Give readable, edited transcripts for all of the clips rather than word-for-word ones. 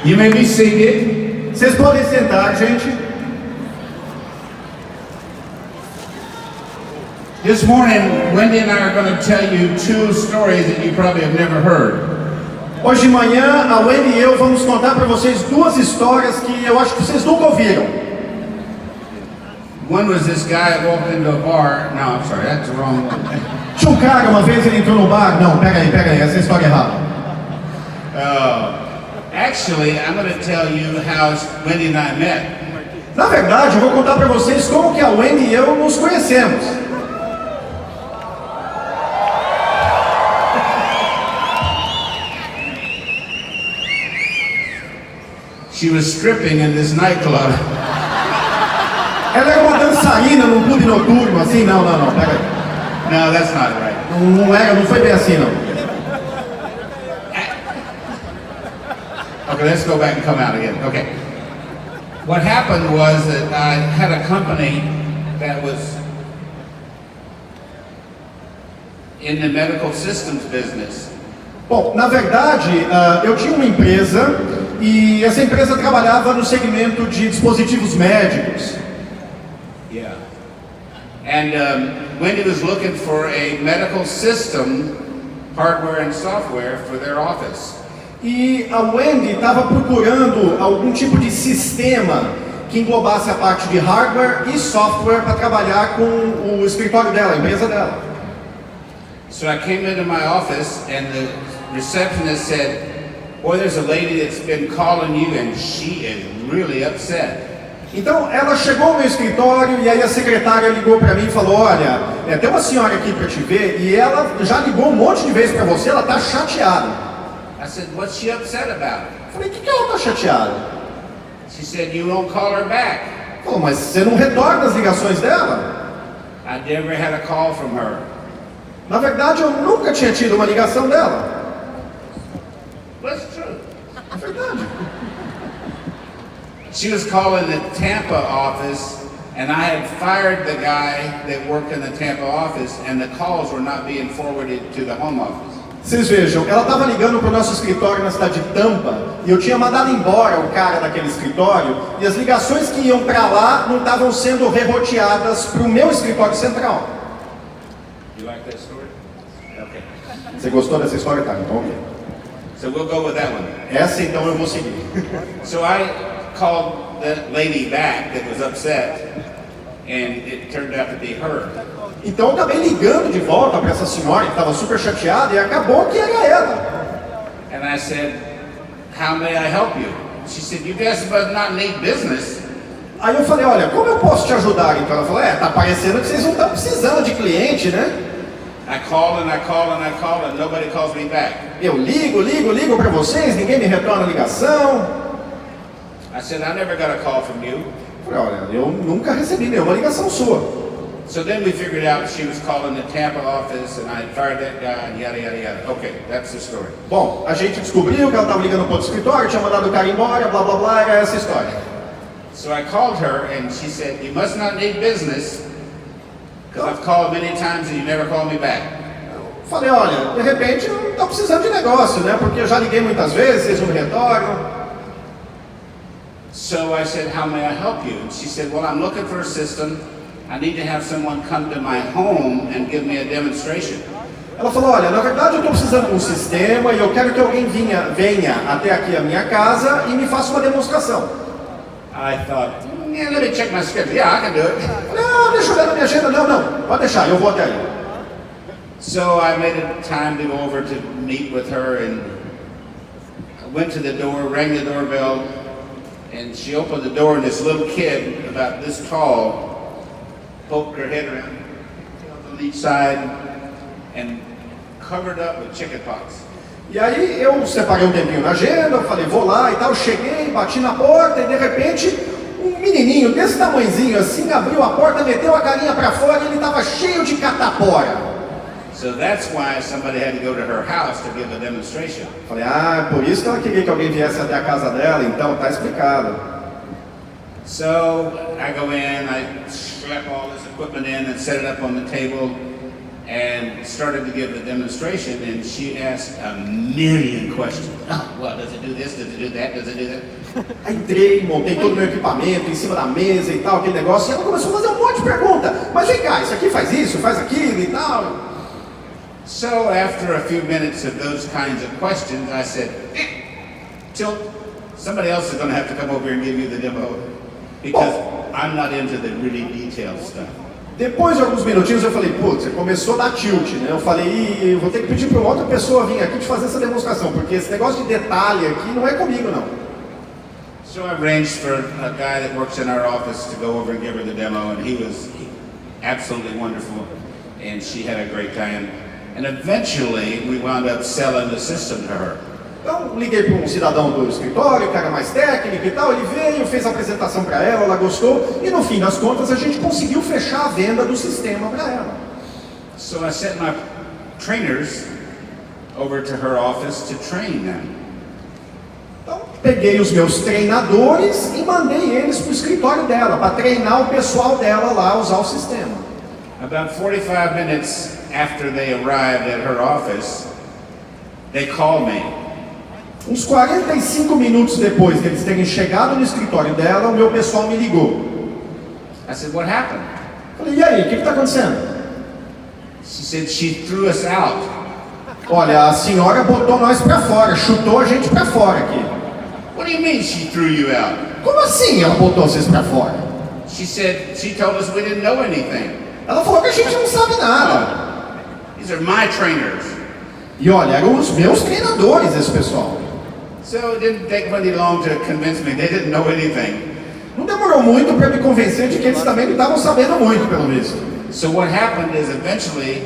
You may be seated. Vocês podem sentar, gente. This morning, Wendy and I are going to tell you two stories that you probably have never heard. Hoje de manhã, a Wendy e eu vamos contar para vocês duas histórias que eu acho que vocês nunca ouviram. One was this guy that walked into a bar. No, I'm sorry, that's the wrong one. Tinha um cara, uma vez ele entrou no bar. Não, pega aí, essa é a história errada. Actually, I'm going to tell you how Wendy and I met. Na verdade, eu vou contar para vocês como que a Wendy e eu nos conhecemos. She was stripping in this nightclub. Ela era uma dançarina num clube noturno, assim, não, pera aí. No, that's not right. Não foi bem assim, não. Okay, let's go back and come out again. Okay. What happened was that I had a company that was in the medical systems business. Bom, na verdade, eu tinha uma empresa e essa empresa trabalhava no segmento de dispositivos médicos. Yeah. And Wendy was looking for a medical system, hardware and software for their office. E a Wendy estava procurando algum tipo de sistema que englobasse a parte de hardware e software para trabalhar com o escritório dela, a empresa dela. So I came into my office and the receptionist said, "Boy, there's a lady that's been calling you and she is really upset." Então ela chegou no meu escritório e aí a secretária ligou para mim e falou: olha, tem uma senhora aqui para te ver e ela já ligou um monte de vezes para você, ela está chateada. I said, "What's she upset about?" Falei: o que ela está chateada? She said, "You won't call her back." Falou: mas você não retorna as ligações dela? I never had a call from her. Na verdade, eu nunca tinha tido uma ligação dela. That's true. É verdade. She was calling the Tampa office, and I had fired the guy that worked in the Tampa office, and the calls were not being forwarded to the home office. Vocês vejam, ela estava ligando para o nosso escritório na cidade de Tampa e eu tinha mandado embora o cara daquele escritório e as ligações que iam para lá não estavam sendo reroteadas para o meu escritório central. You like that story? Okay. Você gostou dessa história? Tá, então ok. So we'll go with that one. Essa então eu vou seguir. So I called that lady back that was upset, and it turned out to be her. Então eu acabei ligando de volta para essa senhora que estava super chateada e acabou que era ela. And I said, "How may I help you?" She said, "You guys must not need business." Aí eu falei: olha, como eu posso te ajudar? Então ela falou: tá parecendo que vocês não estão precisando de cliente, né? I call and I call and I call and nobody calls me back. Eu ligo para vocês, ninguém me retorna a ligação. I said, "I never got a call from you." Eu falei: olha, eu nunca recebi nenhuma ligação sua. So then we figured out she was calling the Tampa office and I fired that guy and yada yada yada. Okay, that's the story. Bom, a gente descobriu que ela estava ligando para outro escritório, tinha mandado o cara embora, blá blá blá, era essa história. So I called her and she said, "You must not need business because I've called many times and you never call me back." Falei: olha, de repente eu não estou precisando de negócio, né? Porque eu já liguei muitas vezes, vocês não me retornam. So I said, "How may I help you?" And she said, "Well, I'm looking for a system. I need to have someone come to my home and give me a demonstration." Ela falou: olha, na verdade eu estou precisando de um sistema e eu quero que alguém venha até aqui a minha casa e me faça uma demonstração. I thought, yeah, let me check my schedule. Yeah, I can do it. Não, deixa eu olhar na minha agenda. Não, pode deixar, eu vou até aí. So I made a time to go over to meet with her and I went to the door, rang the doorbell, and she opened the door and this little kid about this tall poked her head around on each side and covered up with chicken pox. E aí eu separei um tempinho na agenda, eu falei: vou lá e tal, cheguei, bati na porta e de repente um menininho desse tamanhozinho assim abriu a porta, meteu a carinha para fora e ele estava cheio de catapora. So that's why somebody had to go to her house to give a demonstration. Falei: por isso que ela queria que alguém viesse até a casa dela, então tá explicado. So I go in, I slap all this equipment in and set it up on the table. and started to give the demonstration, and she asked a million questions. Oh, well, does it do this? Does it do that? Does it do that? Aí entrei, montei todo o meu equipamento em cima da mesa e tal, aquele negócio, e ela começou a fazer um monte de pergunta. Mas vem cá, isso aqui faz isso, faz aquilo e tal. So after a few minutes of those kinds of questions, I said, Tilt, somebody else is going to have to come over here and give you the demo, because I'm not into the really detailed stuff. Depois de alguns minutinhos eu falei, putz, começou a dar tilt, né? Eu falei, vou ter que pedir para uma outra pessoa vir aqui te fazer essa demonstração, porque esse negócio de detalhe aqui não é comigo, não. So I arranged for a guy that works in our office to go over and give her the demo, and he was absolutely wonderful, and she had a great time. And eventually we wound up selling the system to her. Então, liguei para um cidadão do escritório, que era mais técnico e tal, ele veio, fez a apresentação para ela gostou, e no fim das contas a gente conseguiu fechar a venda do sistema para ela. So I sent my trainers over to her office to train them. Então, peguei os meus treinadores e mandei eles para o escritório dela, para treinar o pessoal dela lá a usar o sistema. About 45 minutes after they arrived at her office, they called me. Uns 45 minutos depois de eles terem chegado no escritório dela, o meu pessoal me ligou. I said, what happened? Falei, e aí, o que está acontecendo? She said, she threw us out. Olha, a senhora botou nós para fora, chutou a gente para fora aqui. What do you mean she threw you out? Como assim ela botou vocês para fora? She said, she told us we didn't know anything. Ela falou que a gente não sabe nada. These are my trainers. E olha, eram os meus treinadores esse pessoal. So it didn't take very long to convince me they didn't know anything. Não demorou muito para me convencer de que eles também não estavam sabendo muito, pelo visto. So what happened is eventually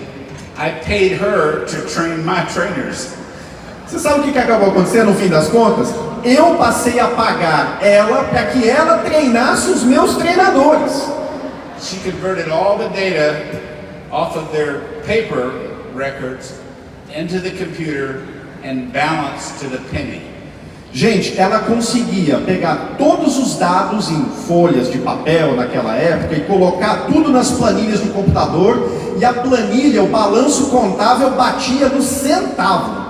I paid her to train my trainers. Você sabe o que acabou acontecendo no fim das contas? Eu passei a pagar ela para que ela treinasse os meus treinadores. She converted all the data off of their paper records into the computer and balanced to the penny. Gente, ela conseguia pegar todos os dados em folhas de papel naquela época e colocar tudo nas planilhas do computador, e a planilha, o balanço contábil batia no centavo.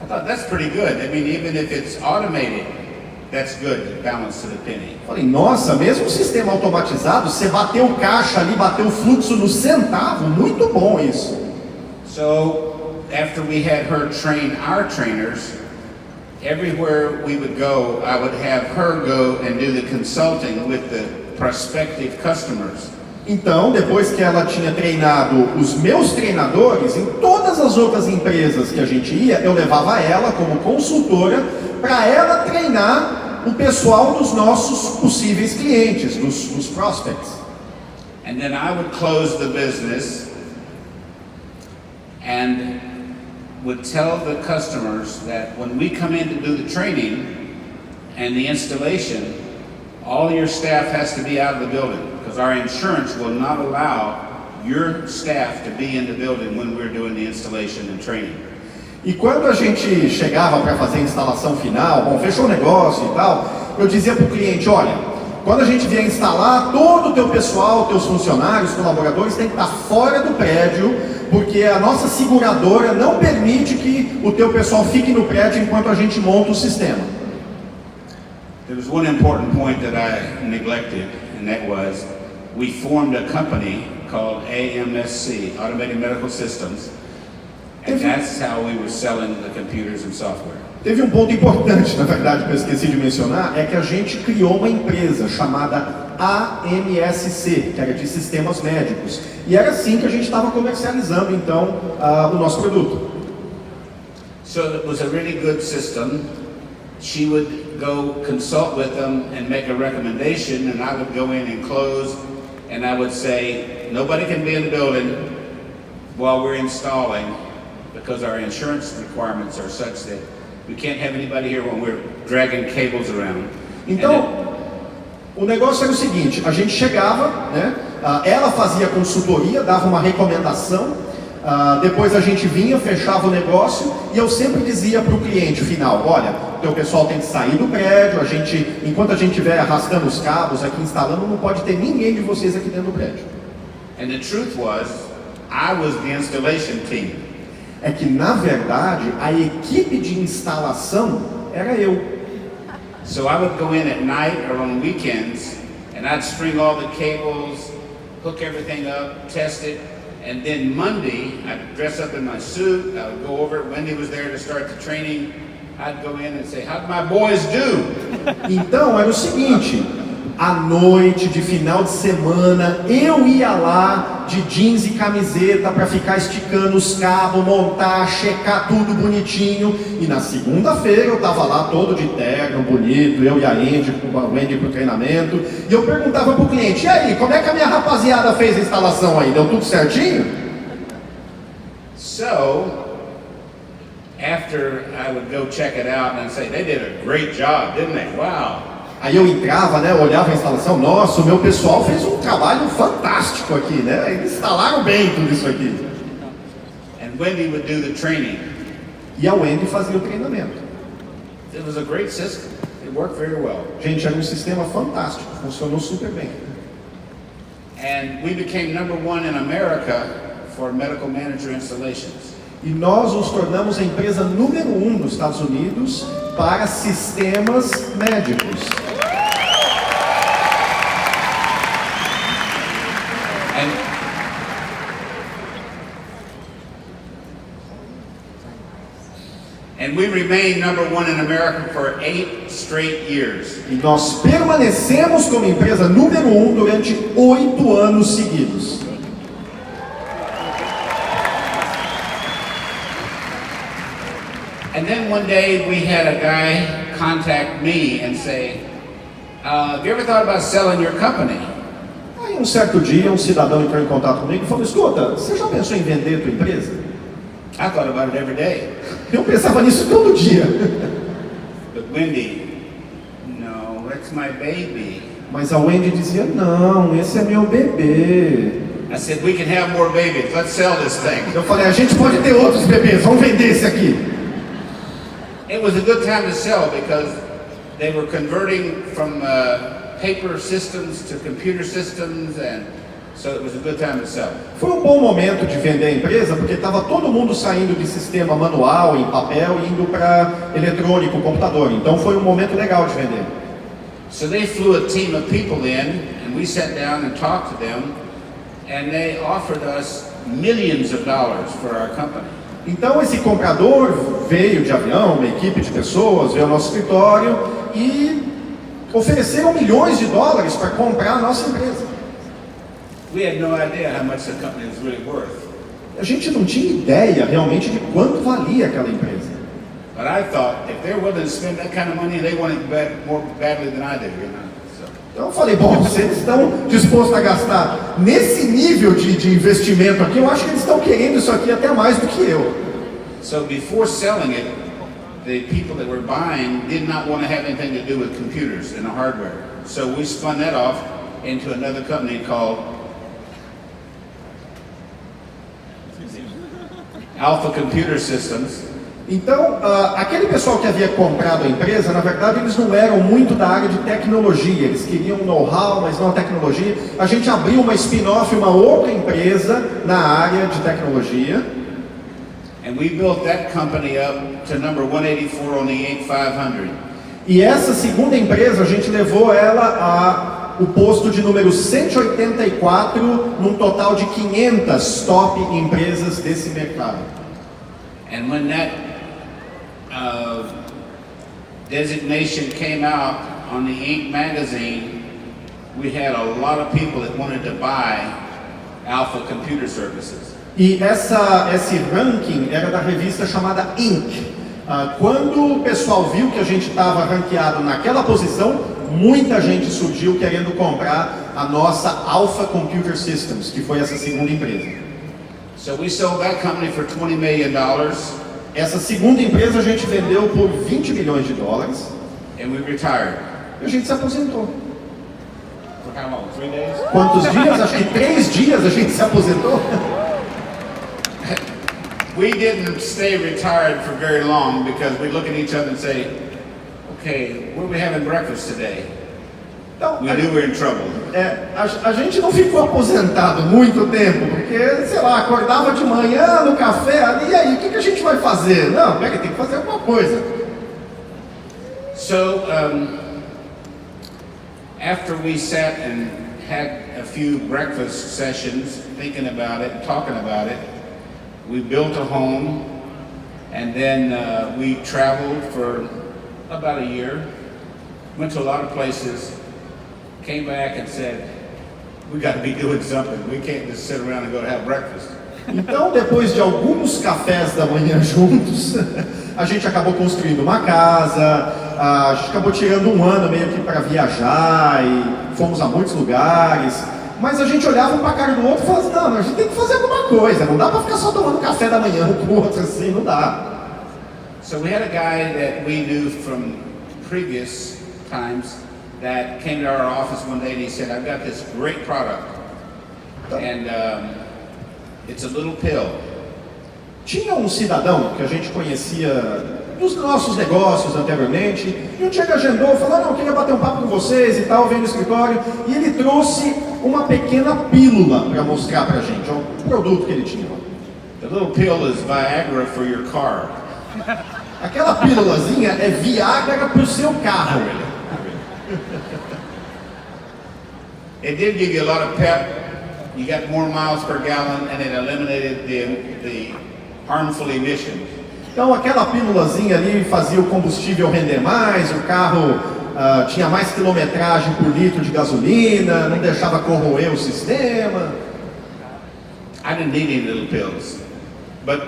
I thought that's pretty good. I mean, even if it's automated, that's good, balanced to the penny. Falei, nossa, mesmo o sistema automatizado, você bateu o caixa ali, bateu o fluxo no centavo, muito bom isso. So, after we had her train our trainers, everywhere we would go, I would have her go and do the consulting with the prospective customers. Então, depois que ela tinha treinado os meus treinadores, em todas as outras empresas que a gente ia, eu levava ela como consultora para ela treinar o pessoal dos nossos possíveis clientes, dos prospects. And then I would close the business and would tell the customers that when we come in to do the training and the installation, all your staff has to be out of the building, because our insurance will not allow your staff to be in the building when we're doing the installation and training. E quando a gente chegava para fazer a instalação final, bom, fechou o negócio e tal, eu dizia para o cliente, olha, quando a gente vier instalar, todo o teu pessoal, teus funcionários, colaboradores, tem que estar fora do prédio, porque a nossa seguradora não permite que o teu pessoal fique no prédio enquanto a gente monta o sistema. There was one important point that I neglected, and that was we formed a company called AMSC, Automated Medical Systems, and that's how we were selling the computers and software. Teve um ponto importante, na verdade, que eu esqueci de mencionar, é que a gente criou uma empresa chamada AMSC, que era de sistemas médicos. E era assim que a gente estava comercializando, então, o nosso produto. So it was a really good system. She would go consult with them and make a recommendation, and I would go in and close, and I would say, nobody can be in the building while we're installing, because our insurance requirements are such that we can't have anybody here when we're dragging cables around. Então, o negócio era o seguinte, a gente chegava, né, ela fazia consultoria, dava uma recomendação, depois a gente vinha, fechava o negócio, e eu sempre dizia para o cliente final, olha, o teu pessoal tem que sair do prédio, enquanto a gente estiver arrastando os cabos aqui, instalando, não pode ter ninguém de vocês aqui dentro do prédio. And the truth was, I was the installation team. É que, na verdade, a equipe de instalação era eu. So I would go in at night or on weekends, and I'd string all the cables, hook everything up, test it, and then Monday, I'd dress up in my suit, I would go over, Wendy was there to start the training, I'd go in and say, how'd my boys do? Então, era o seguinte, à noite, de final de semana, eu ia lá de jeans e camiseta para ficar esticando os cabos, montar, checar tudo bonitinho. E na segunda-feira eu tava lá todo de terno, bonito, eu e a Wendy pro treinamento. E eu perguntava pro cliente, e aí, como é que a minha rapaziada fez a instalação aí? Deu tudo certinho? So, after I would go check it out and I'd say, they did a great job, didn't they? Wow. Aí eu entrava, né, olhava a instalação, nossa, o meu pessoal fez um trabalho fantástico aqui, né? Eles instalaram bem tudo isso aqui. And Wendy would do the training. E a Wendy fazia o treinamento. It was a great system. It worked very well. Gente, era um sistema fantástico, funcionou super bem. And we became #1 in America for medical manager installations. E nós nos tornamos a empresa número 1 nos Estados Unidos para sistemas médicos. And we remained #1 in America for 8 straight years. E nós permanecemos como empresa número 1 durante 8 anos seguidos. And then one day we had a guy contact me and say, have you ever thought about selling your company? Aí um certo dia um cidadão entrou em contato comigo e falou, escuta, você já pensou em vender a tua empresa? I thought about it every day. Eu pensava nisso todo dia. But Wendy, no, that's my baby. Mas a Wendy dizia, não, esse é meu bebê. I said, we can have more babies, let's sell this thing. Eu falei, a gente pode ter outros bebês, vamos vender esse aqui. It was a good time to sell because they were converting from paper systems to computer systems, and so it was a good time to sell. Foi um bom momento de vender a empresa porque estava todo mundo saindo de sistema manual, em papel, e indo para eletrônico, computador. Então foi um momento legal de vender. So they flew a team of people in, and we sat down and talked to them, and they offered us millions of dollars for our company. Então esse comprador veio de avião, uma equipe de pessoas, veio ao nosso escritório e ofereceram milhões de dólares para comprar a nossa empresa. We had no idea how much the company was really worth. A gente não tinha ideia realmente de quanto valia aquela empresa. But I thought, if they're willing to spend that kind of money, they want it more badly than I do, you know. Então eu falei, bom, se eles estão dispostos a gastar nesse nível de investimento aqui, eu acho que eles estão querendo isso aqui até mais do que eu. So before selling it, the people that were buying did not want to have anything to do with computers and the hardware. So we spun that off into another company called Alpha Computer Systems. Então, aquele pessoal que havia comprado a empresa, na verdade, eles não eram muito da área de tecnologia. Eles queriam know-how, mas não a tecnologia. A gente abriu uma spin-off, uma outra empresa na área de tecnologia. And we built that company up to number 184 on the Inc. 500. E essa segunda empresa, a gente levou ela a o posto de número 184 num total de 500 top empresas desse mercado. And when that designation came out on the Inc. magazine, we had a lot of people that wanted to buy Alpha Computer Services. E esse ranking era da revista chamada Inc. Quando o pessoal viu que a gente estava ranqueado naquela posição, muita gente surgiu querendo comprar a nossa Alpha Computer Systems, que foi essa segunda empresa. So we sold that company for $20 million. Essa segunda empresa a gente vendeu por 20 milhões de dólares. And we retired. E a gente se aposentou. For how long? 3 days? Quantos dias? Acho que 3 dias a gente se aposentou. We didn't stay retired for very long because we look at each other and say, okay, where are we having breakfast today? Então, we knew we were in trouble. a gente não ficou aposentado muito tempo, porque, sei lá, acordava de manhã no café ali, e aí, o que a gente vai fazer? Não, tem que fazer alguma coisa. So, after we sat and had a few breakfast sessions thinking about it, talking about it, we built a home, and then we traveled for about a year, went to a lot of places, came back and said, we got to be doing something. We can't just sit around and go have breakfast. Então, depois de alguns cafés da manhã juntos, a gente acabou construindo uma casa, a gente acabou tirando um ano meio que para viajar e fomos a muitos lugares, mas a gente olhava um para a cara do outro e falava assim, não, a gente tem que fazer alguma coisa, não dá para ficar só tomando café da manhã um com o outro assim, não dá. So we had a guy that we knew from previous times that came to our office one day and he said, I've got this great product, and it's a little pill. Tinha um cidadão que a gente conhecia dos nossos negócios anteriormente, e um dia ele agendou, falou, não, eu queria bater um papo com vocês e tal, veio no escritório, e ele trouxe uma pequena pílula para mostrar pra gente, um produto que ele tinha. The little pill is Viagra for your car. Aquela pílulazinha é Viagra pro seu carro. It did give you a lot of pep. You got more miles per gallon, and it eliminated the harmful emissions. Então aquela pílulazinha ali fazia o combustível render mais, o carro tinha mais quilometragem por litro de gasolina, não deixava corroer o sistema. I didn't need any little pills, but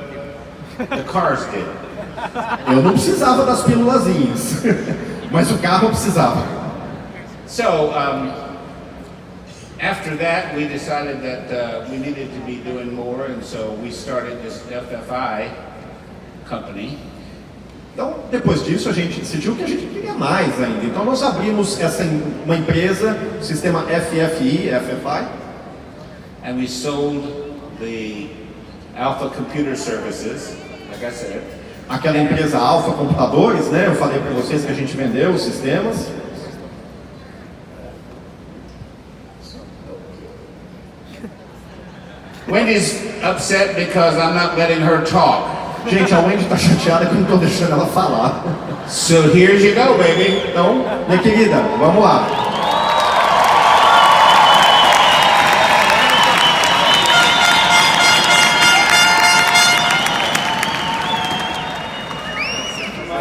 the cars did. Eu não precisava das pílulazinhas, mas o carro precisava. So, after that, we decided that we needed to be doing more, and so we started this FFI company. Então, depois disso, a gente decidiu que a gente queria mais ainda. Então, nós abrimos uma empresa, o sistema FFI, And we sold the Alpha Computer Services, like I said. Aquela empresa Alpha Computadores, né? Eu falei para vocês que a gente vendeu os sistemas. Wendy's upset because I'm not letting her talk. Gente, a Wendy tá chateada que eu não tô deixando ela falar. So here you go, baby. Então, minha querida, vamos lá.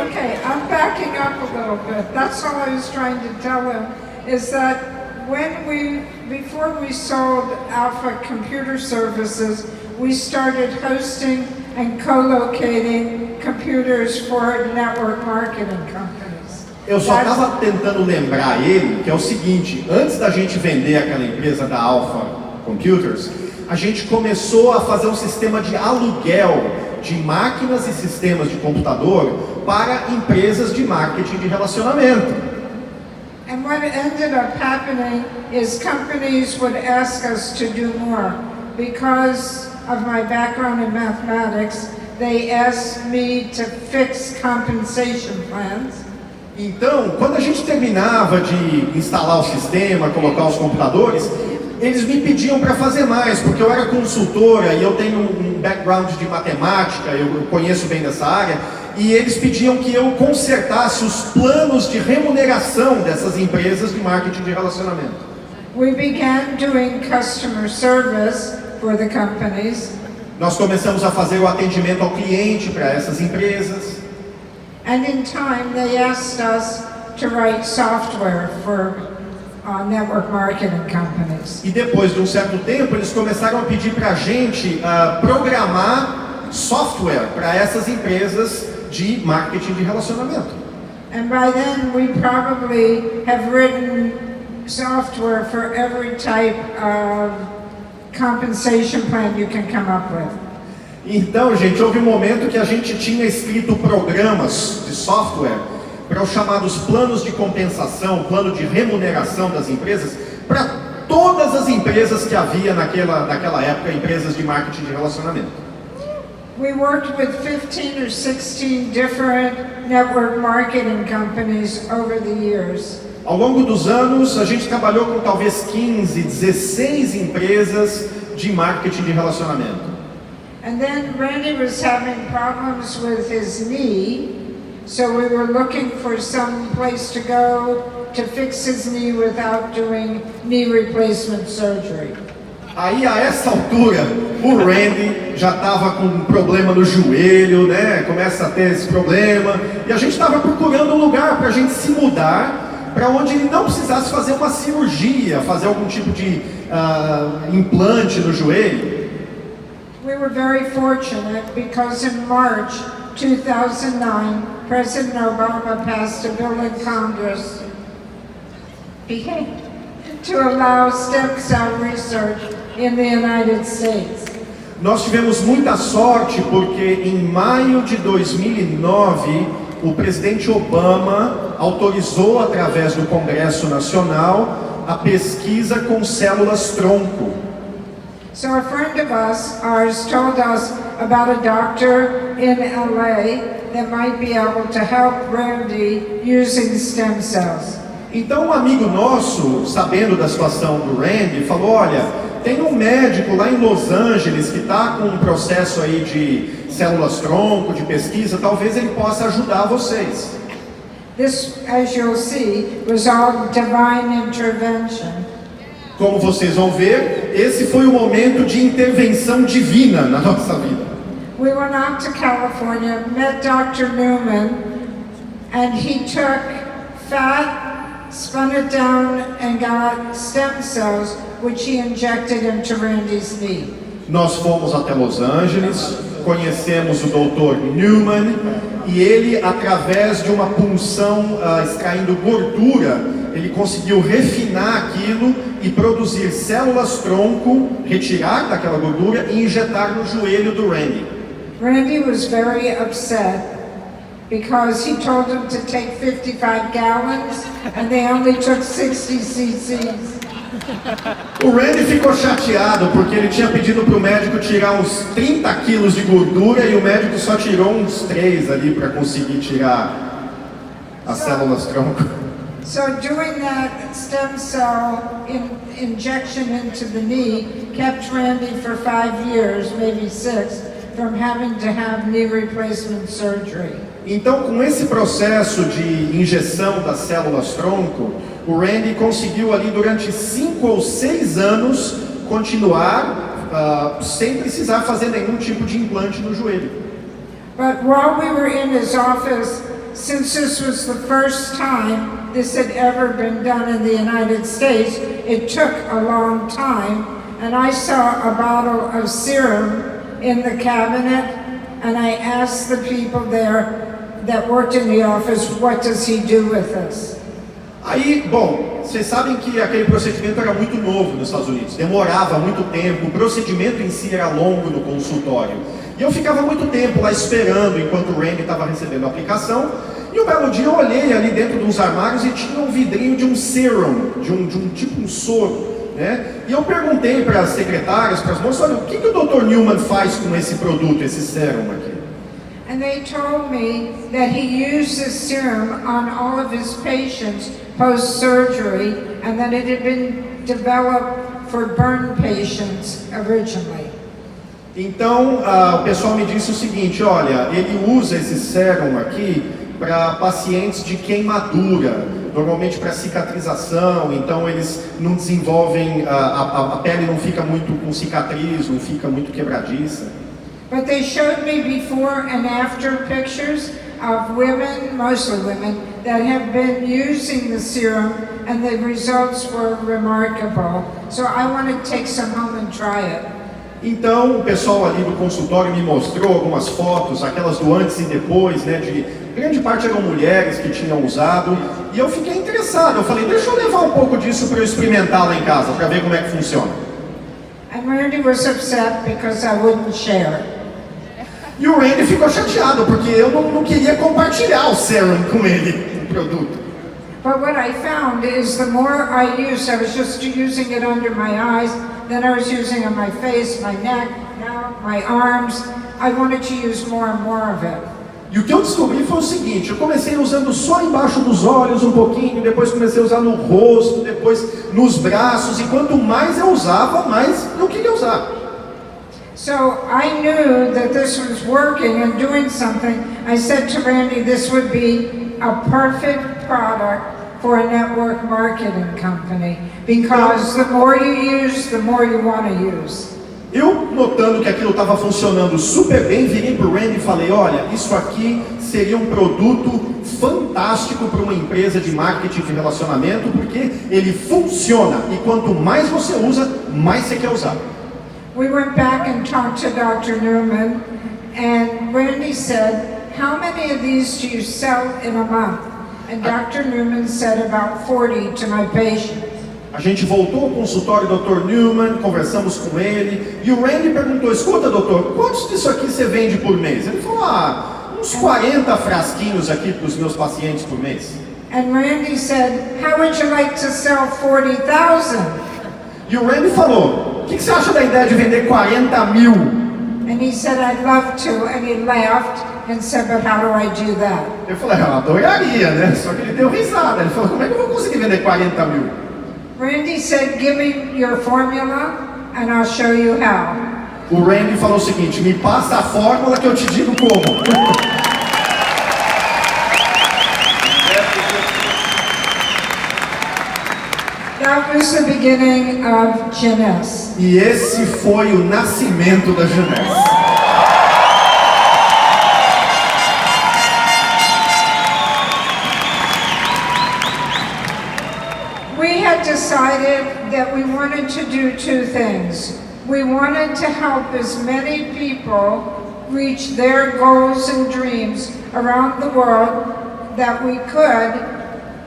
Okay, I'm backing up a little bit. That's all I was trying to tell him, is that before we sold Alpha Computer Services, we started hosting and co-locating computers for network marketing companies. Eu só estava tentando lembrar ele que é o seguinte, antes da gente vender aquela empresa da Alpha Computers, a gente começou a fazer um sistema de aluguel de máquinas e sistemas de computador para empresas de marketing de relacionamento. And what ended up happening is companies would ask us to do more. Because of my background in mathematics, they asked me to fix compensation plans. Então, quando a gente terminava de instalar o sistema, colocar os computadores, eles me pediam para fazer mais, porque eu era consultora e eu tenho um background de matemática, eu conheço bem dessa área, e eles pediam que eu consertasse os planos de remuneração dessas empresas de marketing de relacionamento. We began doing customer service for the companies. Nós começamos a fazer o atendimento ao cliente para essas empresas. And in time, they asked us to write software for network marketing companies. E depois de um certo tempo, eles começaram a pedir para a gente programar software para essas empresas de marketing de relacionamento. And by then, we probably have written software for every type of compensation plan you can come up with. Então, gente, houve um momento que a gente tinha escrito programas de software para os chamados planos de compensação, plano de remuneração das empresas, para todas as empresas que havia naquela época, empresas de marketing de relacionamento. We worked with 15 or 16 different network marketing companies over the years. Ao longo dos anos, a gente trabalhou com talvez 15, 16 empresas de marketing de relacionamento. And then Randy was having problems with his knee, so we were looking for some place to go to fix his knee without doing knee replacement surgery. Aí, a essa altura, o Randy já estava com um problema no joelho, né? Começa a ter esse problema. E a gente estava procurando um lugar para a gente se mudar, para onde ele não precisasse fazer uma cirurgia, fazer algum tipo de implante no joelho. We were very fortunate because in March 2009, President Obama passed a bill in Congress to allow stem cell research in the United States. Nós tivemos muita sorte porque em maio de 2009, o presidente Obama autorizou através do Congresso Nacional a pesquisa com células-tronco. So a friend of ours told us about a doctor in LA that might be able to help Randy using stem cells. Então um amigo nosso, sabendo da situação do Randy, falou, olha, tem um médico lá em Los Angeles que está com um processo aí de células-tronco, de pesquisa, talvez ele possa ajudar vocês. This, as you'll see, was all divine intervention. Como vocês vão ver, esse foi o momento de intervenção divina na nossa vida. We went out to California, met Dr. Newman, and he took fat, spun it down, and got stem cells, which he injected into Randy's knee. Nós fomos até Los Angeles, conhecemos o Dr. Newman, e ele, através de uma punção extraindo gordura, ele conseguiu refinar aquilo e produzir células-tronco, retirar daquela gordura e injetar no joelho do Randy. Randy was very upset because he told them to take 55 gallons and they only took 60 cc's. O Randy ficou chateado porque ele tinha pedido para o médico tirar uns 30 quilos de gordura e o médico só tirou uns 3 ali para conseguir tirar as células-tronco. So doing that stem cell injection into the knee kept Randy for 5 years, maybe 6, from having to have knee replacement surgery. Então, com esse processo de injeção das células-tronco, o Randy conseguiu ali durante 5 ou 6 anos continuar sem precisar fazer nenhum tipo de implante no joelho. But while we were in his office, since this was the first time this had ever been done in the United States, it took a long time, and I saw a bottle of serum in the cabinet, and I asked the people there that worked in the office, what does he do with this? Aí, bom, vocês sabem que aquele procedimento era muito novo nos Estados Unidos, demorava muito tempo, o procedimento em si era longo no consultório. E eu ficava muito tempo lá esperando enquanto o Randy estava recebendo a aplicação. E um belo dia eu olhei ali dentro de uns armários e tinha um vidrinho de um serum, de um tipo um soro, né? E eu perguntei para as secretárias, para as moças, olha, o que o Dr. Newman faz com esse produto, esse serum aqui? And they told me that he used this serum on all of his patients post-surgery, and that it had been developed for burn patients originally. Então, o pessoal me disse o seguinte, olha, ele usa esse sérum aqui para pacientes de queimadura, normalmente para cicatrização, então eles não desenvolvem, a pele não fica muito com cicatriz, não fica muito quebradiça. But they showed me before and after pictures of women, mostly women, that have been using the serum, and the results were remarkable. So I want to take some home and try it. Então, o pessoal ali do consultório me mostrou algumas fotos, aquelas do antes e depois, né, de grande parte eram mulheres que tinham usado, e eu fiquei interessado, eu falei, deixa eu levar um pouco disso para eu experimentar lá em casa, para ver como é que funciona. And Randy was upset because I wouldn't share. E o Randy ficou chateado, porque eu não queria compartilhar o serum com ele, o produto. But what I found is the more I used, I was just using it under my eyes, then I was using it on my face, my neck, now my arms. I wanted to use more and more of it. E o que eu descobri foi o seguinte: eu comecei usando só embaixo dos olhos um pouquinho, depois comecei a usar no rosto, depois nos braços, e quanto mais eu usava, mais eu queria usar. So I knew that this was working and doing something. I said to Randy, this would be a perfect product for a network marketing company, because the more you use, the more you want to use. Eu, notando que aquilo estava funcionando super bem, virei para o Randy e falei: olha, isso aqui seria um produto fantástico para uma empresa de marketing de relacionamento, porque ele funciona, e quanto mais você usa, mais você quer usar. We went back and talked to Dr. Newman, and Randy said, how many of these do you sell in a month? And Dr. Newman said about 40 to my patients. A gente voltou ao consultório do Dr. Newman, conversamos com ele, e o Randy perguntou: escuta, doutor, quantos disso aqui você vende por mês? Ele falou: uns 40 frasquinhos aqui para os meus pacientes por mês. And Randy said, how would you like to sell 40,000? E o Randy falou: o que você acha da ideia de vender 40 mil? And he said, I'd love to, and he laughed and said, but how do I do that? Eu falei: eu adoraria, né? Só que ele deu risada. Ele falou: como é que eu vou conseguir vender 40 mil? Randy said, give me your formula and I'll show you how. O Randy falou o seguinte: me passa a fórmula que eu te digo como. That was the beginning of Jeunesse. E esse foi o nascimento da Jeunesse. We had decided that we wanted to do two things. We wanted to help as many people reach their goals and dreams around the world that we could,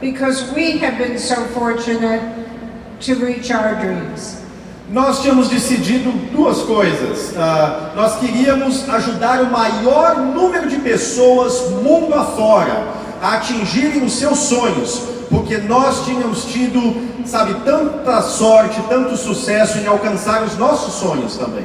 because we have been so fortunate to reach our dreams. Nós tínhamos decidido duas coisas. Nós queríamos ajudar o maior número de pessoas mundo afora a atingirem os seus sonhos, porque nós tínhamos tido, tanta sorte, tanto sucesso em alcançar os nossos sonhos também.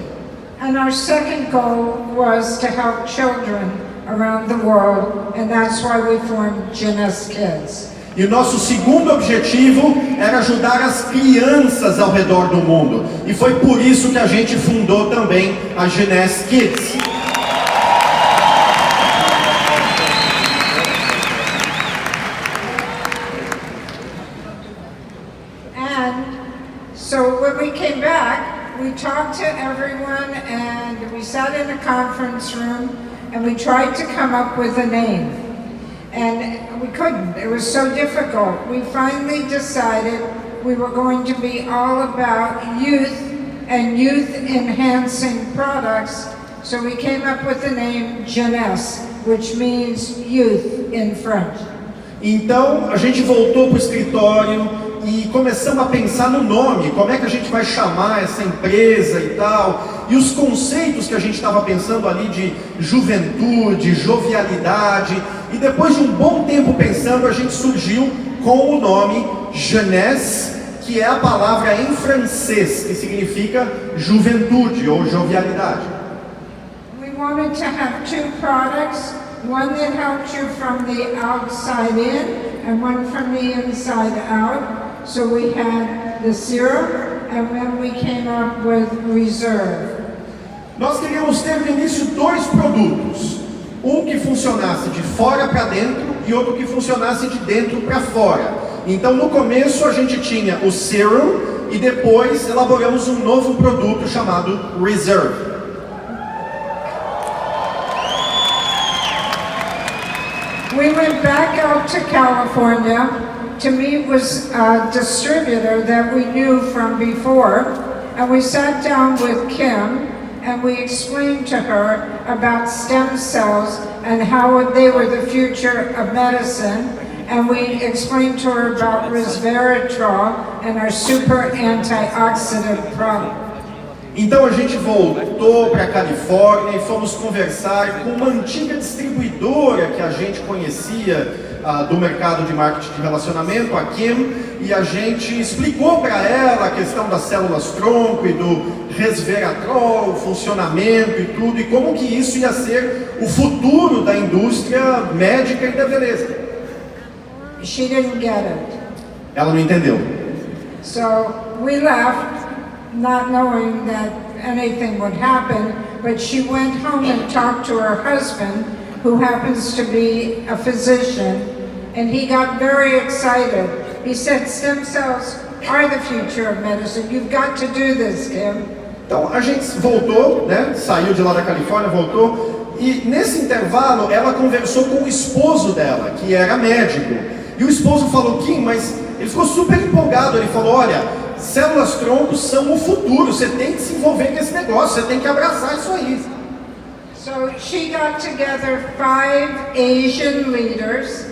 And our second goal was to help children around the world, and that's why we formed Jeunesse Kids. E o nosso segundo objetivo era ajudar as crianças ao redor do mundo. E foi por isso que a gente fundou também a Jeunesse Kids. And so when we came back, we talked to everyone and we sat in a conference room and we tried to come up with a name. And we couldn't. It was so difficult. We finally decided we were going to be all about youth and youth-enhancing products. So we came up with the name Jeunesse, which means youth in French. Então a gente voltou para o escritório e começamos a pensar no nome, como é que a gente vai chamar essa empresa e tal. E os conceitos que a gente estava pensando ali de juventude, jovialidade. E depois de um bom tempo pensando, a gente surgiu com o nome Jeunesse, que é a palavra em francês, que significa juventude ou jovialidade. We wanted to have two products, one that helped you from the outside in and one from the inside out. So we had the serum, and then we came up with Reserve. Nós queríamos ter no início dois produtos, um que funcionasse de fora para dentro e outro que funcionasse de dentro para fora. Então no começo a gente tinha o serum e depois elaboramos um novo produto chamado Reserve. We went back out to California to meet with a distributor that we knew from before, and we sat down with Kim and we explained to her about stem cells and how they were the future of medicine, and we explained to her about resveratrol and our super antioxidant product. Então a gente voltou para a Califórnia e fomos conversar com uma antiga distribuidora que a gente conhecia do mercado de marketing de relacionamento, a Kim, e a gente explicou para ela a questão das células-tronco e do resveratrol, o funcionamento e tudo, e como que isso ia ser o futuro da indústria médica e da beleza. She didn't get it. Ela não entendeu. So we left, not knowing that anything would happen, but she went home and talked to her husband, who happens to be a physician, and he got very excited. He said, stem cells are the future of medicine. You've got to do this, Kim. Então a gente voltou, né? Saiu de lá da Califórnia, voltou, e nesse intervalo ela conversou com o esposo dela, que era médico. E o esposo falou, Kim, mas ele ficou super empolgado. Ele falou, olha, células-troncos são o futuro, você tem que se envolver com esse negócio, você tem que abraçar isso aí. So she got together 5 Asian leaders.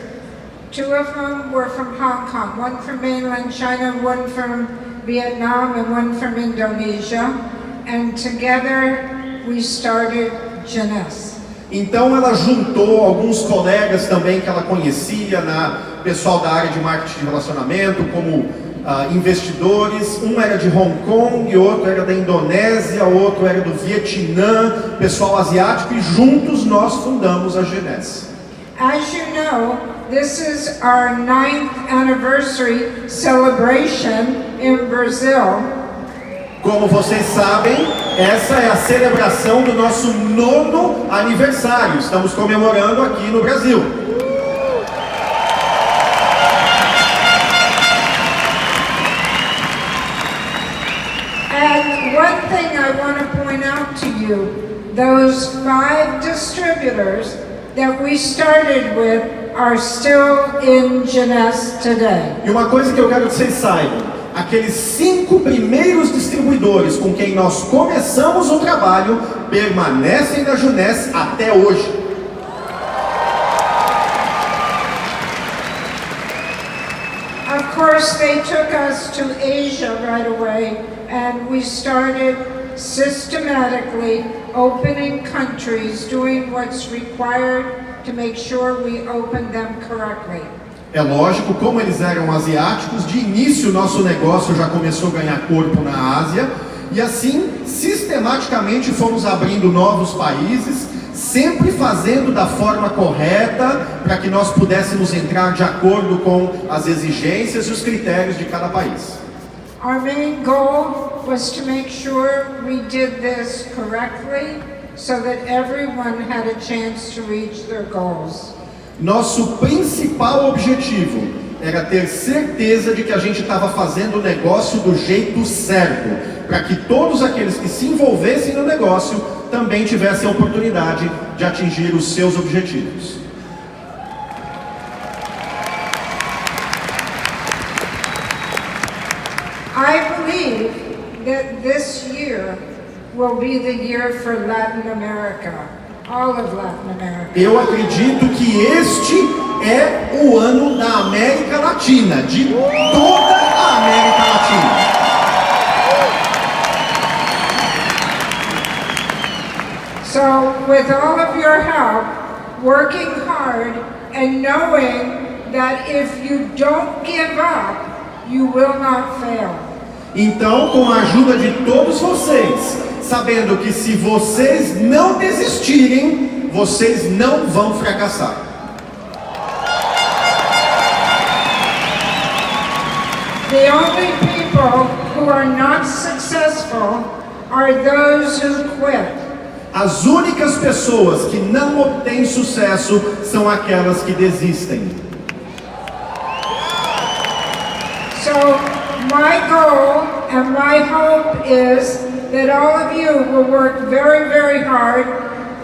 2 of them were from Hong Kong, one from mainland China, one from Vietnam, and one from Indonesia. And together we started Jeunesse. Então ela juntou alguns colegas também que ela conhecia, pessoal da área de marketing de relacionamento, como investidores. Um era de Hong Kong, e outro era da Indonésia, outro era do Vietnã, pessoal asiático, e juntos nós fundamos a Jeunesse. As you know, this is our 9th anniversary celebration in Brazil. Como vocês sabem, essa é a celebração do nosso 9º aniversário. Estamos comemorando aqui no Brasil. And one thing I want to point out to you, those 5 distributors that we started with are still in Jeunesse today. E uma coisa que eu quero que vocês saibam, aqueles 5 primeiros distribuidores com quem nós começamos o trabalho permanecem na Jeunesse até hoje. Of course, they took us to Asia right away, and we started systematically opening countries, doing what's required to make sure we open them correctly. É lógico, como eles eram asiáticos, de início o nosso negócio já começou a ganhar corpo na Ásia, e assim, sistematicamente fomos abrindo novos países, sempre fazendo da forma correta, para que nós pudéssemos entrar de acordo com as exigências e os critérios de cada país. Our main goal was to make sure we did this correctly, so that everyone had a chance to reach their goals. Nosso principal objetivo era ter certeza de que a gente estava fazendo o negócio do jeito certo, para que todos aqueles que se envolvessem no negócio também tivessem a oportunidade de atingir os seus objetivos. I believe that this year will be the year for Latin America, all of Latin America. Eu acredito que este é o ano da América Latina, de toda a América Latina. So, with all of your help, working hard and knowing that if you don't give up, you will not fail. Então, com a ajuda de todos vocês, sabendo que se vocês não desistirem, vocês não vão fracassar. The only people who are not successful are those who quit. As únicas pessoas que não obtêm sucesso são aquelas que desistem. So, my goal and my hope is that all of you will work very, very hard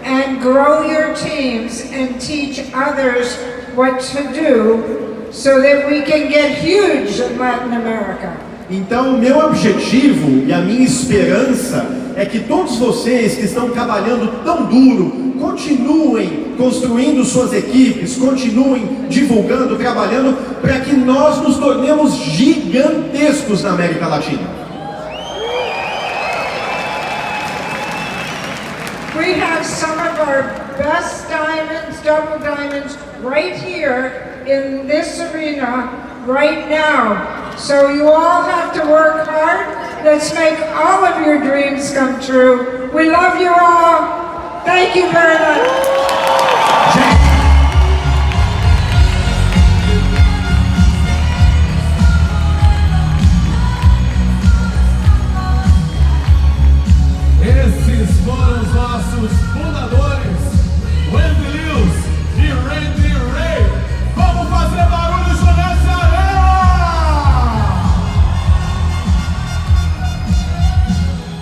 and grow your teams and teach others what to do so that we can get huge in Latin America. Então, o meu objetivo e a minha esperança é que todos vocês que estão trabalhando tão duro, continuem construindo suas equipes, continuem divulgando, trabalhando, para que nós nos tornemos gigantescos na América Latina. We have some of our best diamonds, double diamonds, right here in this arena right now. So you all have to work hard. Let's make all of your dreams come true. We love you all. Thank you very much.